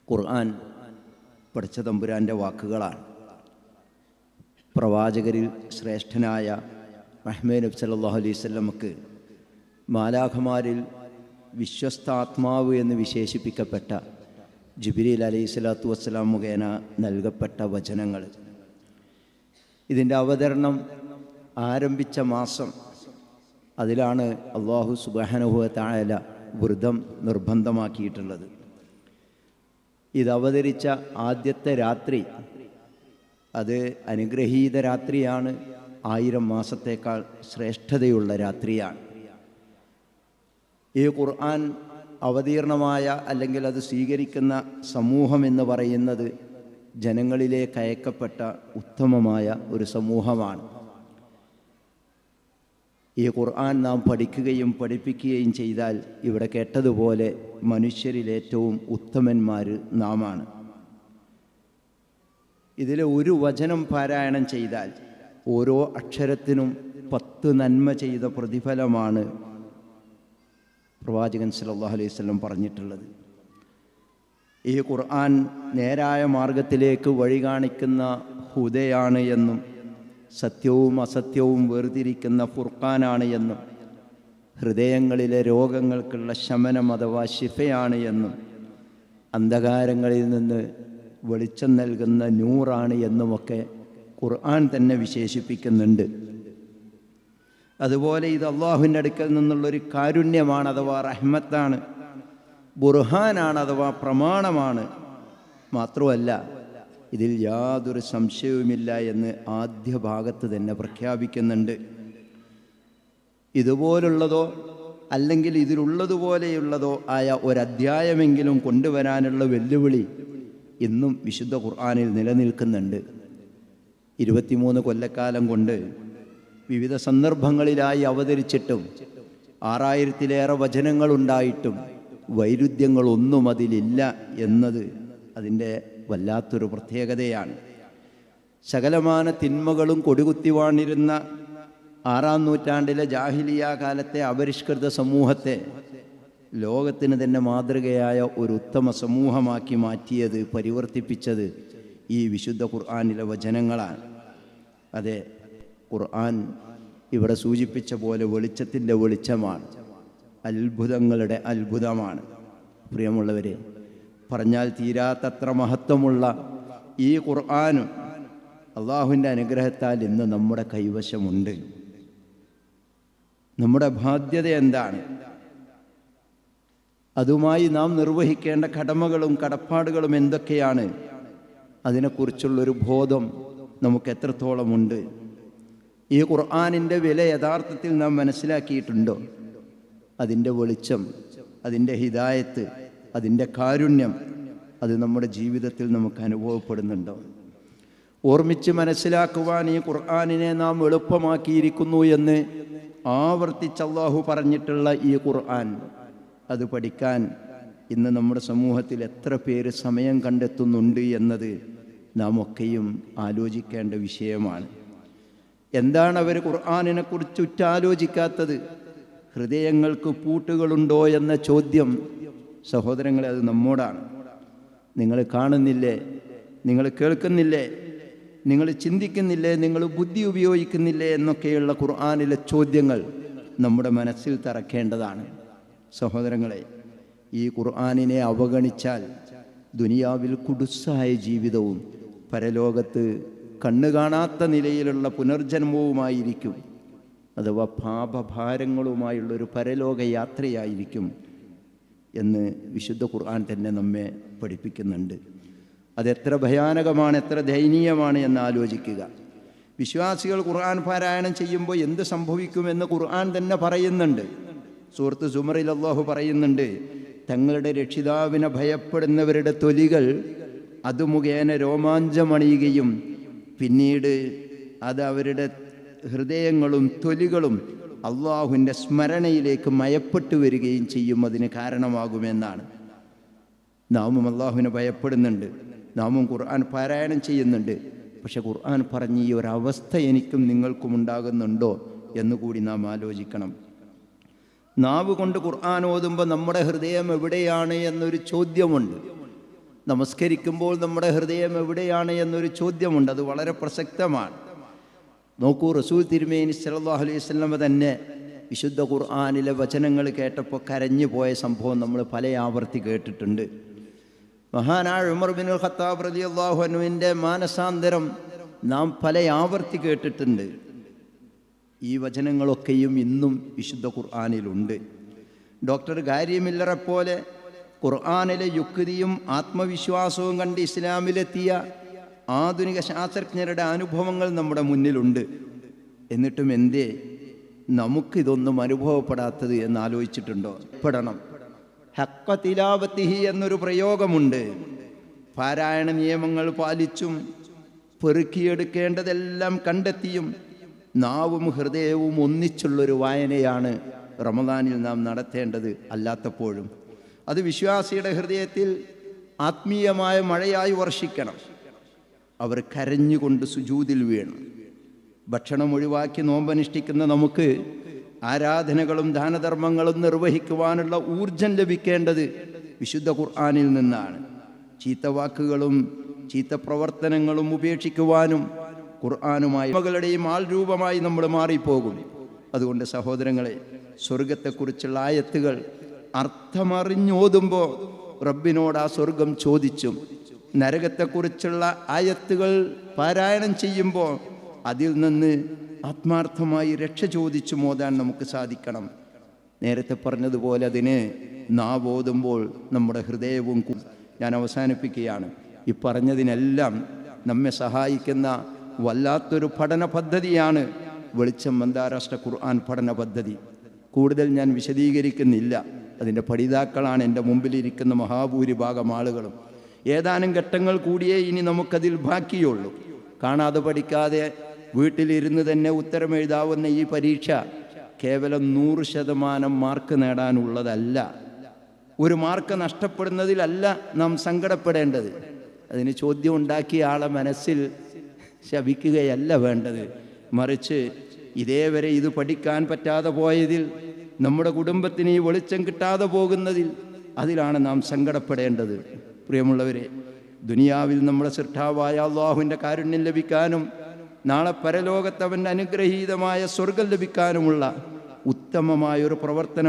ഖുർആൻ പടച്ച തമ്പുരാൻ്റെ വാക്കുകളാണ്. പ്രവാചകരിൽ ശ്രേഷ്ഠനായ മുഹമ്മദ് നബി സല്ലല്ലാഹു അലൈഹി വസല്ലമക്ക് മാലാഖമാരിൽ വിശ്വസ്താത്മാവ് എന്ന് വിശേഷിപ്പിക്കപ്പെട്ട ജിബ്രീൽ അലൈഹി സ്വലാത്തു വസ്സലാം മുഖേന നൽകപ്പെട്ട വചനങ്ങൾ. ഇതിൻ്റെ അവതരണം ആരംഭിച്ച മാസം, അതിലാണ് അല്ലാഹു സുബ്ഹാനഹു വ തആല വ്രതം നിർബന്ധമാക്കിയിട്ടുള്ളത്. ഇത് അവതരിച്ച ആദ്യത്തെ രാത്രി അത് അനുഗ്രഹീത രാത്രിയാണ്, 1000 മാസത്തേക്കാൾ ശ്രേഷ്ഠതയുള്ള രാത്രിയാണ്. ഈ ഖുർആൻ അവതീർണമായ അല്ലെങ്കിൽ അത് സ്വീകരിക്കുന്ന സമൂഹം എന്ന് പറയുന്നത് ജനങ്ങളിലേക്ക് അയക്കപ്പെട്ട ഉത്തമമായ ഒരു സമൂഹമാണ്. ഈ ഖുർആൻ നാം പഠിക്കുകയും പഠിപ്പിക്കുകയും ചെയ്താൽ ഇവിടെ കേട്ടതുപോലെ മനുഷ്യരിലേറ്റവും ഉത്തമന്മാർ നാമാണ്. ഇതിൽ ഒരു വചനം പാരായണം ചെയ്താൽ ഓരോ അക്ഷരത്തിനും 10 നന്മ ചെയ്ത പ്രതിഫലമാണ് പ്രവാചകൻ സല്ലല്ലാഹു അലൈഹി വസല്ലം പറഞ്ഞിട്ടുള്ളത്. ഈ ഖുർആൻ നേരായ മാർഗത്തിലേക്ക് വഴി കാണിക്കുന്ന ഹുദയാണ് എന്നും സത്യവും അസത്യവും വേർതിരിക്കുന്ന ഫുർഖാനാണ് എന്നും ഹൃദയങ്ങളിലെ രോഗങ്ങൾക്കുള്ള ശമനം അഥവാ ശിഫയാണ് എന്നും അന്ധകാരങ്ങളിൽ നിന്ന് വെളിച്ചം നൽകുന്ന നൂറാണ് എന്നുമൊക്കെ ഖുർആൻ തന്നെ വിശേഷിപ്പിക്കുന്നുണ്ട്. അതുപോലെ ഇത് അള്ളാഹുവിൻ്റെ അടുക്കൽ നിന്നുള്ളൊരു കാരുണ്യമാണ് അഥവാ റഹ്മത്താണ്, ബുർഹാനാണ് അഥവാ പ്രമാണമാണ്. മാത്രമല്ല ഇതിൽ യാതൊരു സംശയവുമില്ല എന്ന് ആദ്യ ഭാഗത്ത് തന്നെ പ്രഖ്യാപിക്കുന്നുണ്ട്. ഇതുപോലുള്ളതോ അല്ലെങ്കിൽ ഇതിലുള്ളതുപോലെയുള്ളതോ ആയ ഒരധ്യായമെങ്കിലും കൊണ്ടുവരാനുള്ള വെല്ലുവിളി ഇന്നും വിശുദ്ധ ഖുർആനിൽ നിലനിൽക്കുന്നുണ്ട്. 23 കൊല്ലക്കാലം കൊണ്ട് വിവിധ സന്ദർഭങ്ങളിലായി അവതരിച്ചിട്ടും 6000-ലേറെ വചനങ്ങളുണ്ടായിട്ടും വൈരുദ്ധ്യങ്ങളൊന്നും അതിലില്ല എന്നത് അതിൻ്റെ വല്ലാത്തൊരു പ്രത്യേകതയാണ്. സകലമാന തിന്മകളും കൊടികുത്തി വാണിരുന്ന 6-ാം നൂറ്റാണ്ടിലെ ജാഹിലിയ കാലത്തെ അപരിഷ്കൃത സമൂഹത്തെ ലോകത്തിന് തന്നെ മാതൃകയായ ഒരു ഉത്തമ സമൂഹമാക്കി മാറ്റിയത്, പരിവർത്തിപ്പിച്ചത് ഈ വിശുദ്ധ ഖുർആനിലെ വചനങ്ങളാണ്. അതെ, ഖുർആൻ ഇവിടെ സൂചിപ്പിച്ച പോലെ വെളിച്ചത്തിൻ്റെ വെളിച്ചമാണ്, അത്ഭുതങ്ങളുടെ അത്ഭുതമാണ്. പ്രിയമുള്ളവരെ, പറഞ്ഞാൽ തീരാത്തത്ര മഹത്വമുള്ള ഈ ഖുർആനും അള്ളാഹുവിൻ്റെ അനുഗ്രഹത്താൽ ഇന്ന് നമ്മുടെ കൈവശമുണ്ട്. നമ്മുടെ ബാധ്യത എന്താണ്? അതുമായി നാം നിർവഹിക്കേണ്ട കടമകളും കടപ്പാടുകളും എന്തൊക്കെയാണ്? അതിനെക്കുറിച്ചുള്ളൊരു ബോധം നമുക്ക് എത്രത്തോളമുണ്ട്? ഈ ഖുർആനിൻ്റെ വില യഥാർത്ഥത്തിൽ നാം മനസ്സിലാക്കിയിട്ടുണ്ടോ? അതിൻ്റെ വെളിച്ചം, അതിൻ്റെ ഹിദായത്ത്, അതിൻ്റെ കാരുണ്യം അത് നമ്മുടെ ജീവിതത്തിൽ നമുക്ക് അനുഭവപ്പെടുന്നുണ്ടോ? ഓർമ്മിച്ച് മനസ്സിലാക്കുവാൻ ഈ ഖുർആനിനെ നാം എളുപ്പമാക്കിയിരിക്കുന്നു എന്ന് ആവർത്തിച്ച് അല്ലാഹു പറഞ്ഞിട്ടുള്ള ഈ ഖുർആൻ, അത് പഠിക്കാൻ ഇന്ന് നമ്മുടെ സമൂഹത്തിൽ എത്ര പേര് സമയം കണ്ടെത്തുന്നുണ്ട് എന്നത് നാം ഒക്കെയും ആലോചിക്കേണ്ട വിഷയമാണ്. എന്താണ് അവർ ഖുർആനിനെക്കുറിച്ച് ഉറ്റാലോചിക്കാത്തത്? ഹൃദയങ്ങൾക്ക് പൂട്ടുകളുണ്ടോ എന്ന ചോദ്യം, സഹോദരങ്ങളെ, അത് നമ്മോടാണ്. നിങ്ങൾ കാണുന്നില്ലേ? നിങ്ങൾ കേൾക്കുന്നില്ലേ? നിങ്ങൾ ചിന്തിക്കുന്നില്ലേ? നിങ്ങൾ ബുദ്ധി ഉപയോഗിക്കുന്നില്ലേ? എന്നൊക്കെയുള്ള ഖുർആനിലെ ചോദ്യങ്ങൾ നമ്മുടെ മനസ്സിൽ തറക്കേണ്ടതാണ്. സഹോദരങ്ങളെ, ഈ ഖുർആനിനെ അവഗണിച്ചാൽ ദുനിയാവിൽ കുടുസായ ജീവിതവും പരലോകത്ത് കണ്ണു കാണാത്ത നിലയിലുള്ള പുനർജന്മവുമായിരിക്കും, അഥവാ പാപഭാരങ്ങളുമായുള്ളൊരു പരലോക യാത്രയായിരിക്കും എന്ന് വിശുദ്ധ ഖുർആൻ തന്നെ നമ്മെ പഠിപ്പിക്കുന്നുണ്ട്. അതെത്ര ഭയാനകമാണ്, എത്ര ദയനീയമാണ് എന്ന് ആലോചിക്കുക. വിശ്വാസികൾ ഖുർആൻ പാരായണം ചെയ്യുമ്പോൾ എന്ത് സംഭവിക്കുമെന്ന് ഖുർആൻ തന്നെ പറയുന്നുണ്ട്. സൂറത്ത് സുമറിൽ അല്ലാഹു പറയുന്നുണ്ട്, തങ്ങളുടെ രക്ഷിതാവിനെ ഭയപ്പെടുന്നവരുടെ തൊലികൾ അത് മുഖേന രോമാഞ്ചമണിയുകയും പിന്നീട് അത് അവരുടെ ഹൃദയങ്ങളും തൊലികളും അള്ളാഹുവിൻ്റെ സ്മരണയിലേക്ക് മയപ്പെട്ടു വരികയും ചെയ്യും, അതിന് കാരണമാകുമെന്നാണ്. നാമും അള്ളാഹുവിനെ ഭയപ്പെടുന്നുണ്ട്, നാമും ഖുർആൻ പാരായണം ചെയ്യുന്നുണ്ട്. പക്ഷെ ഖുർആൻ പറഞ്ഞ ഈ ഒരവസ്ഥ എനിക്കും നിങ്ങൾക്കും ഉണ്ടാകുന്നുണ്ടോ എന്നുകൂടി നാം ആലോചിക്കണം. നാവ് കൊണ്ട് ഖുർആൻ ഓതുമ്പോൾ നമ്മുടെ ഹൃദയം എവിടെയാണ് എന്നൊരു ചോദ്യമുണ്ട്. നമസ്കരിക്കുമ്പോൾ നമ്മുടെ ഹൃദയം എവിടെയാണ് എന്നൊരു ചോദ്യമുണ്ട്. അത് വളരെ പ്രസക്തമാണ്. നോക്കൂ, റസൂൽ തിരുമേനി സല്ലല്ലാഹു അലൈഹി വസല്ലം തന്നെ വിശുദ്ധ ഖുർആനിലെ വചനങ്ങൾ കേട്ടപ്പോൾ കരഞ്ഞു പോയ സംഭവം നമ്മൾ പല ആവർത്തി കേട്ടിട്ടുണ്ട്. മഹാനായ ഉമർ ബിനുൽ ഖത്താബ് റളിയല്ലാഹു അൻഹുവിൻ്റെ മാനസാന്തരം നാം പല ആവർത്തി കേട്ടിട്ടുണ്ട്. ഈ വചനങ്ങളൊക്കെയും ഇന്നും വിശുദ്ധ ഖുർആനിലുണ്ട്. ഡോക്ടർ ഗാരി മില്ലറെ പോലെ ഖുർആനിലെ യുക്തിയും ആത്മവിശ്വാസവും കണ്ട് ഇസ്ലാമിലെത്തിയ ആധുനിക ശാസ്ത്രജ്ഞരുടെ അനുഭവങ്ങൾ നമ്മുടെ മുന്നിലുണ്ട്. എന്നിട്ടും എന്തേ നമുക്കിതൊന്നും അനുഭവപ്പെടാത്തത് എന്നാലോചിച്ചിട്ടുണ്ടോ? പെടണം. ഹഖ്ഖ തിലാവത്തിഹി എന്നൊരു പ്രയോഗമുണ്ട്. പാരായണ നിയമങ്ങൾ പാലിച്ചും പെറുക്കിയെടുക്കേണ്ടതെല്ലാം കണ്ടെത്തിയും നാവും ഹൃദയവും ഒന്നിച്ചുള്ളൊരു വായനയാണ് റമദാനിൽ നാം നടത്തേണ്ടത്. അല്ലാത്തപ്പോഴും അത് വിശ്വാസിയുടെ ഹൃദയത്തിൽ ആത്മീയമായ മഴയായി വർഷിക്കണം. അവർ കരഞ്ഞുകൊണ്ട് സുജൂദിൽ വീണം. ഭക്ഷണം ഒഴിവാക്കി നോമ്പനുഷ്ഠിക്കുന്ന നമുക്ക് ആരാധനകളും ദാനധർമ്മങ്ങളും നിർവഹിക്കുവാനുള്ള ഊർജം ലഭിക്കേണ്ടത് വിശുദ്ധ ഖുർആനിൽ നിന്നാണ്. ചീത്ത വാക്കുകളും ചീത്ത പ്രവർത്തനങ്ങളും ഉപേക്ഷിക്കുവാനും ഖുർആനുമായി മകളുടെയും ആൾ രൂപമായി നമ്മൾ മാറിപ്പോകും. അതുകൊണ്ട് സഹോദരങ്ങളെ, സ്വർഗത്തെക്കുറിച്ചുള്ള ആയത്തുകൾ അർത്ഥമറിഞ്ഞോതുമ്പോൾ റബ്ബിനോട് ആ സ്വർഗം ചോദിച്ചും നരകത്തെക്കുറിച്ചുള്ള ആയത്തുകൾ പാരായണം ചെയ്യുമ്പോൾ അതിൽ നിന്ന് ആത്മാർത്ഥമായി രക്ഷ ചോദിച്ചു മോതാൻ നമുക്ക് സാധിക്കണം. നേരത്തെ പറഞ്ഞതുപോലെ അതിന് നാവോതുമ്പോൾ നമ്മുടെ ഹൃദയവും. ഞാൻ അവസാനിപ്പിക്കുകയാണ്. ഈ പറഞ്ഞതിനെല്ലാം നമ്മെ സഹായിക്കുന്ന വല്ലാത്തൊരു പഠന പദ്ധതിയാണ് വെളിച്ചം അന്താരാഷ്ട്ര ഖുർആൻ പഠന പദ്ധതി. കൂടുതൽ ഞാൻ വിശദീകരിക്കുന്നില്ല. അതിൻ്റെ പഠിതാക്കളാണ് എൻ്റെ മുമ്പിലിരിക്കുന്ന മഹാഭൂരിഭാഗം ആളുകളും. ഏതാനും ഘട്ടങ്ങൾ കൂടിയേ ഇനി നമുക്കതിൽ ബാക്കിയുള്ളൂ. കാണാതെ പഠിക്കാതെ വീട്ടിലിരുന്ന് തന്നെ ഉത്തരം എഴുതാവുന്ന ഈ പരീക്ഷ കേവലം 100% മാർക്ക് നേടാനുള്ളതല്ല. ഒരു മാർക്ക് നഷ്ടപ്പെടുന്നതിലല്ല നാം സങ്കടപ്പെടേണ്ടത്. അതിന് ചോദ്യം ഉണ്ടാക്കിയ ആളെ മനസ്സിൽ ശപിക്കുകയല്ല വേണ്ടത്. മറിച്ച് ഇതേവരെ ഇത് പഠിക്കാൻ പറ്റാതെ പോയതിൽ, നമ്മുടെ കുടുംബത്തിന് ഈ വെളിച്ചം കിട്ടാതെ പോകുന്നതിൽ, അതിലാണ് നാം സങ്കടപ്പെടേണ്ടത്. പ്രിയമുള്ളവരെ, ദുനിയാവിൽ നമ്മുടെ സൃഷ്ടാവായ അല്ലാഹുവിൻ്റെ കാരുണ്യം ലഭിക്കാനും നാളെ പരലോകത്തവൻ്റെ അനുഗ്രഹീതമായ സ്വർഗം ലഭിക്കാനുമുള്ള ഉത്തമമായൊരു പ്രവർത്തനം